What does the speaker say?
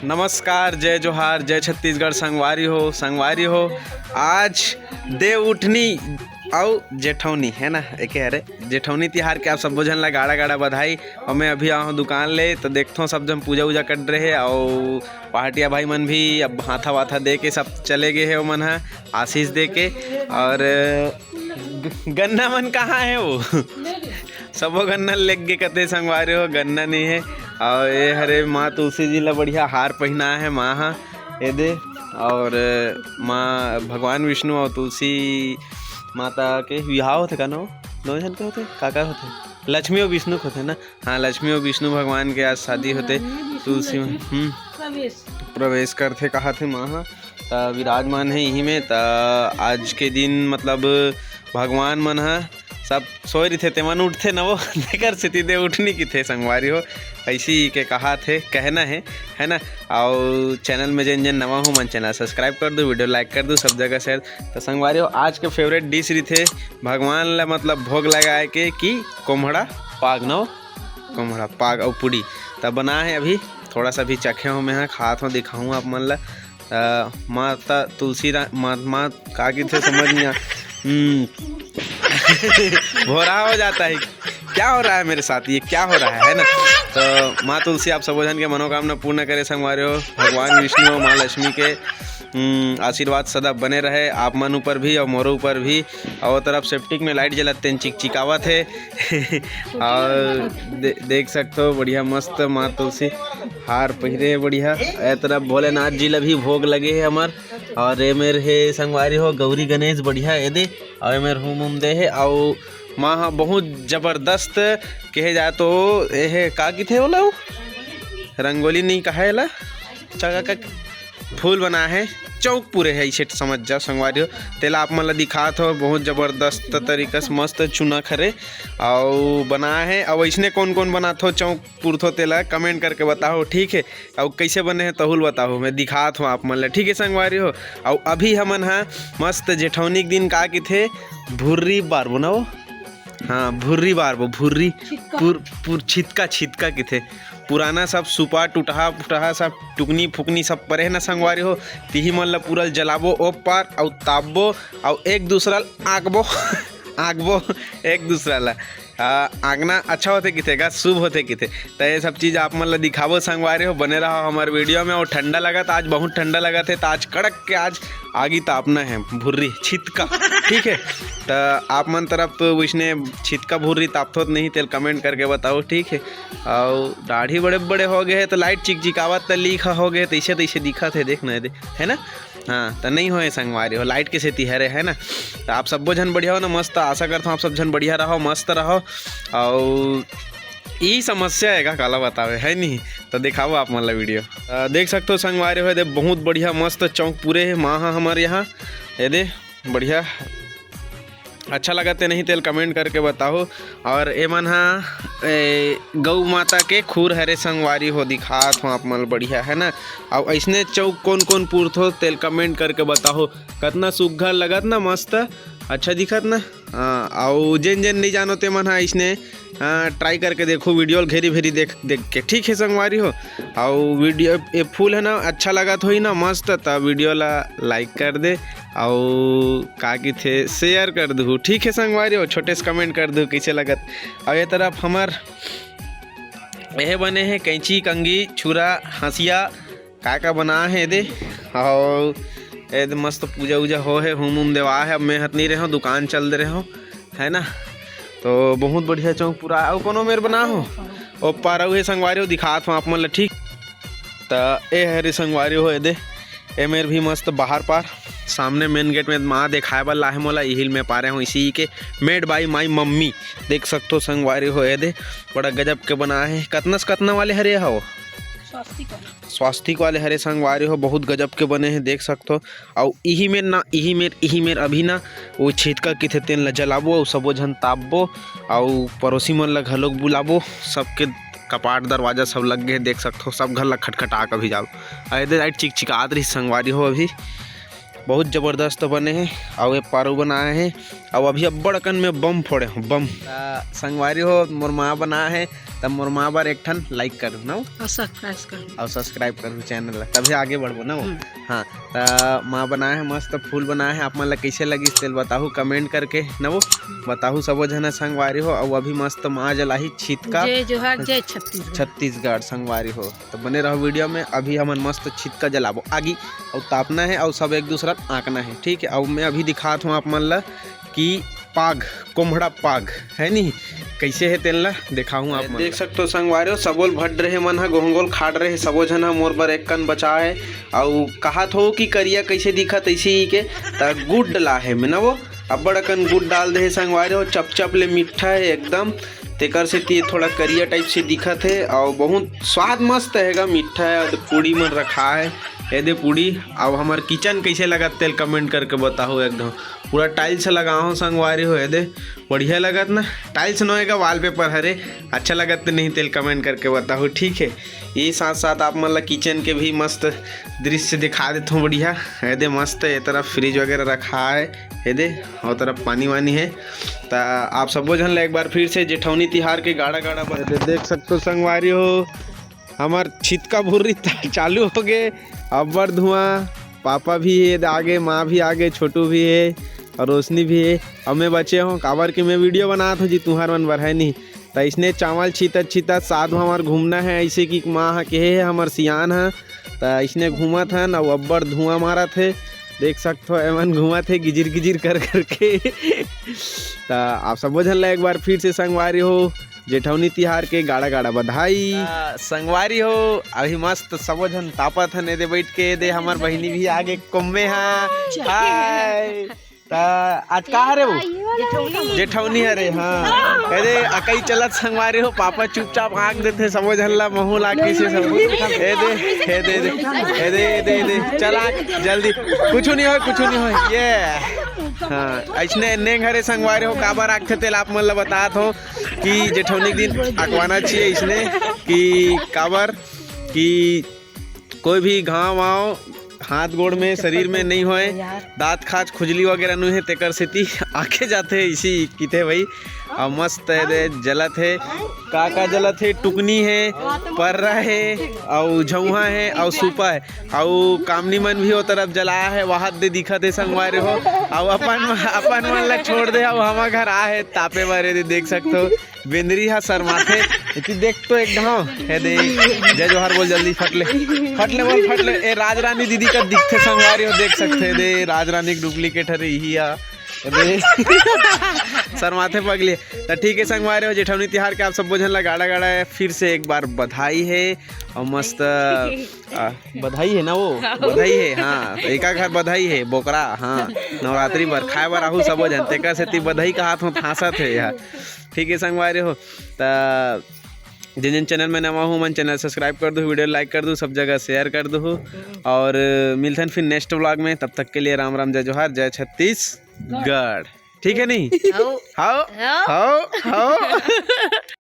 नमस्कार, जय जोहार, जय छत्तीसगढ़। संगवारी हो आज देव उठनी और जेठौनी है ना, एक अरे जेठौनी तिहार के आप सब झन ला गाड़ा गाड़ा बधाई। और मैं अभी आऊँ दुकान ले तो देखता हूँ सब जन पूजा वूजा कर रहे है और पहाटिया भाई मन भी अब हाथा वाथा दे के सब चले गए है। वो मन है आशीष दे के। और गन्ना मन कहाँ है वो सबो गन्ना लेग गए कते संगवारी हो, गन्ना नहीं है। और ये हरे माँ तुलसी जी ला बढ़िया हार पहना है माँ हा ये दे। और माँ भगवान विष्णु और तुलसी माता के विवाह होते का नो दो जन के होते काका होते लक्ष्मी और विष्णु होते ना। हाँ, लक्ष्मी और विष्णु भगवान के आज शादी होते। तुलसी प्रवेश करते कहा थे माँ त विराजमान है यहीं में। त आज के दिन मतलब भगवान मन हा सब सोए रही थे ते मन उठते न वो देकर स्थिति दे उठनी की थे संगवारी हो ऐसी के कहा थे कहना है ना। और चैनल में जिन जिन नवा हूँ मन चैनल सब्सक्राइब कर दो, वीडियो लाइक कर दो, सब जगह शेयर। तो संगवारी हो आज के फेवरेट डिश रही थे भगवान ला मतलब भोग लगाए के कि कोम्हड़ा पाग नो कोम्हड़ा पाग और पूड़ी तब बना है। अभी थोड़ा सा भी चखे हूँ मैं खात हूँ दिखाऊँ आप मन ला। माता तुलसी माँ का की थे समझ नहीं भोरा हो जाता है। क्या हो रहा है मेरे साथ, ये क्या हो रहा है ना। तो माँ तुलसी आप सब जन के मनोकामना पूर्ण करे संगवारी हो। भगवान विष्णु और माँ लक्ष्मी के आशीर्वाद सदा बने रहे आप मन ऊपर भी और मोरो ऊपर भी। और तरफ सेप्टिक में लाइट जलाते हैं चिकचिकावत है और देख सकते हो बढ़िया मस्त माँ तुलसी हार पहिरे है बढ़िया। ए तरफ भोलेनाथ जी ला भी भोग लगे है हमार। और ये मेरे है संगवारी हो गौरी गणेश बढ़िया ये दे। और मेरे हुम दे है और माँ हाँ बहुत जबरदस्त कहे जाए तो ये का की थे बोला रंगोली नहीं कहा ला चका का फूल बना है चौक पूरे है इसे समझ जाओ संगवारी हो। तेला आप मन ला दिखात हो बहुत जबरदस्त तरीका से मस्त चुना खरे और बना है। और इसने कौन कौन बनात हो चौक पुरथो तेला कमेंट करके बताओ ठीक है। और कैसे बने हैं तहुल बताओ, मैं दिखात हूँ आप मन ला ठीक है संगवारी हो। और अभी हमन हाँ मस्त जेठौनी के दिन का की थे भुर्री बार बनाओ। हाँ भुर्री बार वो भुर्री छिटका की थे पुराना सब सुपा टूटहा सब टुकनी फुकनी सब परे न संगवारी हो। तिही मन ला पूरा जलाबो ओ पार और ताबो और एक दूसरा आगबो एक दूसरा ला आगना अच्छा होते किथे का शुभ होते किथे। तो ये सब चीज़ आप मन ला दिखाबो संगवारी हो। बने रहो हमारे वीडियो में। और ठंडा लगा था आज, बहुत ठंडा लगा थे तो आज कड़क के आज आगी तापना है भुर्री छिटका ठीक है। तो आप मन तरफ तो उसने छिटका भुर्री तापत नहीं तेल कमेंट करके बताओ ठीक है। और दाढ़ी बड़े बड़े हो गए तो लाइट चिकचिकावत तो लीखा हो गए तो ऐसे दिखा थे देखना है ना। हाँ तो नहीं हो संगवारी हो लाइट के से तिहरे है ना। तो आप सब झन बढ़िया हो ना मस्त, आशा करता हूँ आप सब झन बढ़िया रहो मस्त रहो। और यही समस्या है का काला बतावे है नहीं तो दिखाओ आप मन ला वीडियो देख सकते हो संगवारी हो। दे बहुत बढ़िया मस्त चौक पूरे है माँ हमारे यहाँ ये दे बढ़िया अच्छा लगते नहीं तेल कमेंट करके बताओ। और ए मन हाँ गौ माता के खूर हरे संगवारी हो दिखात हो आप मन बढ़िया है ना। और ऐसने चौक कौन कौन पूरथो तेल कमेंट करके बताओ कितना सुघर लगत ना मस्त अच्छा दिखत ना। हाँ और जिन नहीं जानो ते मन हाँ इसने ट्राई करके देखो वीडियो घेरी भेरी देख के ठीक है संगवारी हो। और वीडियो ये फूल है ना अच्छा लगा तो ही ना मस्त तब वीडियो ला लाइक कर दे और का की थे शेयर कर दू ठीक है संगवारी हो। छोटे से कमेंट कर दू कैसे लगत। और ये तरफ हमार यह बने हैं कैंची कंगी छुरा हंसिया का बना है दे। और ये मस्त पूजा वूजा हो है हुम देवा है। अब मैं हत नहीं रहे हो दुकान चल दे रहे हो है ना। तो बहुत बढ़िया चौक पूरा और कोनो मेर बना हो ओ पारा हुए संगवारी हो दिखात हूँ आप मन ला ठीक। तो ए हरे संगवारी हो दे ए मेर भी मस्त बाहर पार सामने मेन गेट में माँ दिखाए वाला है मोला यही में पा रहे हूँ इसी के मेड बाई माई मम्मी देख सकते हो संगवारी हो दे बड़ा गजब के बना है। कतना वाले हरे हो स्वास्तिक वाले हरे संगवारी हो बहुत गजब के बने हैं देख सकते हो। और यही मेर अभी ना वो छिटका की थे तेल ला जलाबो और सबो झन तापबो और पड़ोसी मन ला घलोक बुलाबो सबके कपाट दरवाजा सब लग गए देख सकते हो सब घर ला खटखटा कर भी जाओ। अरे लाइट चिकचिकात रही संगवारी हो अभी बहुत ज़बरदस्त बने हैं। और ये पारू बनाए हैं और अभी अब्बड़ अकन में बम फोड़े हो बम। संगवारी हो मोर माँ बना है तब मोर माँ बार एक ठन लाइक करूँ ना और सब्सक्राइब करूँ चैनल ला, तभी आगे बढ़बो ना। हाँ तो माँ बनाए है मस्त फूल बनाए है। आप मन ला कैसे लगी तेल बताहू कमेंट करके न वो बताहू सबो झन संगवारी हो। और अभी मस्त माँ जलाही छिटका जय छत्तीसगढ़ संगवारी हो। तो बने रहो वीडियो में। अभी हमन मस्त छिटका जलाबो आगी और तापना है और सब एक दूसरा आंकना है, ठीक है। और मैं अभी दिखात हूँ आप मन ला कि पाग कोम्हड़ा पाग है नी कैसे है तेल ला दिखाऊँ आप देख सकते हो। संगवारी हो सबोल भट रहे मन ह गोंगोल खाड़ रहे सबो झन मोर बर एक कन बचा है। और कहत हो कि करिया कैसे दिखत ऐसे ही के त गुड़ डला है में ना वो अब्बड़ अकन गुड़ डाल दे संगवारी हो। चप चप ले मीठा है एकदम तेकर से ती थोड़ा करिया टाइप से दिखत है और बहुत स्वाद मस्त हैगा मीठा है। और पूड़ी मन रखा है ये दे पूड़ी। और हमार किचन कैसे लगत तेल कमेंट करके बताओ। एकदम पूरा टाइल्स लगाओ संगवारी हो, ये दे बढ़िया लगत ना। टाइल्स नोएगा वॉलपेपर हरे अच्छा लगत नहीं तेल कमेंट करके बताओ, ठीक है। ये साथ साथ आप मन ला किचन के भी मस्त दृश्य दिखा देता हूँ बढ़िया। ये दे मस्त ये तरफ फ्रिज वगैरह रखा है ये दे और तरफ पानी वानी है। तो आप सबो झन ला एक बार फिर से जेठौनी तिहार के गाड़ा गाड़ा देख सकते हो संगवारी हो। हमार छिटका भुर्री चालू हो गए अब्बड़ धुआं। पापा भी है आगे, माँ भी आगे, छोटू भी है और रोशनी भी है। और मैं बचे हूँ काबर के मैं वीडियो बनात हूँ जी तुहार मन बर है नहीं। तो इसने चावल छीतत साथ हमार घूमना है ऐसे कि माँ के है हमार सियान है। तो इसने घूमत हन और अब्बड़ धुआं मारत है देख सकते हो। एमन घूमत है गिजिर गिजिर कर करके। तो आप सबो झन ला एक बार फिर से संगवारी हो जेठौनी तिहार के गाड़ा गाड़ा बधाई। संगवारी हो अभी मस्त सबो झन तापत हन दे बैठ के दे। हमार बहिनी भी आगे कुम्मे हाँ हाय। आज कहाँ रे वो जेठौनी हरे हाँ अरे अकई चलत संगवारी हो। पापा चुपचाप आँख देते सबो झन ला महू ला कैसे सब हे दे हे दे हे दे दे दे चल आँख जल्दी कुछ नहीं हो ये। हाँ ऐसने नेंग हरे संगवारी हो काबर आखे तेल आप मन ला बतात हो कि जेठौनी के दिन अकवाना चाहिए इसने कि काबर कि कोई भी घाव वाव हाथ गोड़ में शरीर में नहीं होए, दांत खाज खुजली वगैरह नहीं है तेकर सेती आके जाते है इसी किते भाई। और मस्त है जलत है का जलत है टुकनी है पर्रा है और झौहा है और सूपा है और कामनी मन भी वो तरफ जलाया है वहाँ दे दिखत है संगवारी हो। और अपन मन ला छोड़ दे और हमार घर आ है तापे बारे दे देख सकते हो। बेंदरी हा सर माथे इतनी देख तो एक ढाव है दे जय जोहार बोल जल्दी फट ले बोल फट ले। ए राजरानी दीदी का दिखते संगवारी हो देख सकते है दे राजरानी की डुप्लीकेट है ही सर माथे पगले। तो ठीक है संगवारी हो जेठौनी तिहार के आप सब झन ला गाड़ा गाड़ा है फिर से एक बार बधाई है। और मस्त बधाई है ना वो बधाई है हाँ एक घर बधाई है बोकरा हाँ नवरात्रि बर खाए बर आहू सबो झन तेकर सेती बधाई का हाथ में फांसत है यार, ठीक है संगवारी हो। तो जिन चैनल में नवा हूँ मन चैनल सब्सक्राइब कर दो, वीडियो लाइक कर दो, सब जगह शेयर कर दो। और मिलते हैं फिर नेक्स्ट व्लॉग में, तब तक के लिए राम राम जय जोहार जय छत्तीसगढ़, ठीक है नहीं? हाओ हाओ हाओ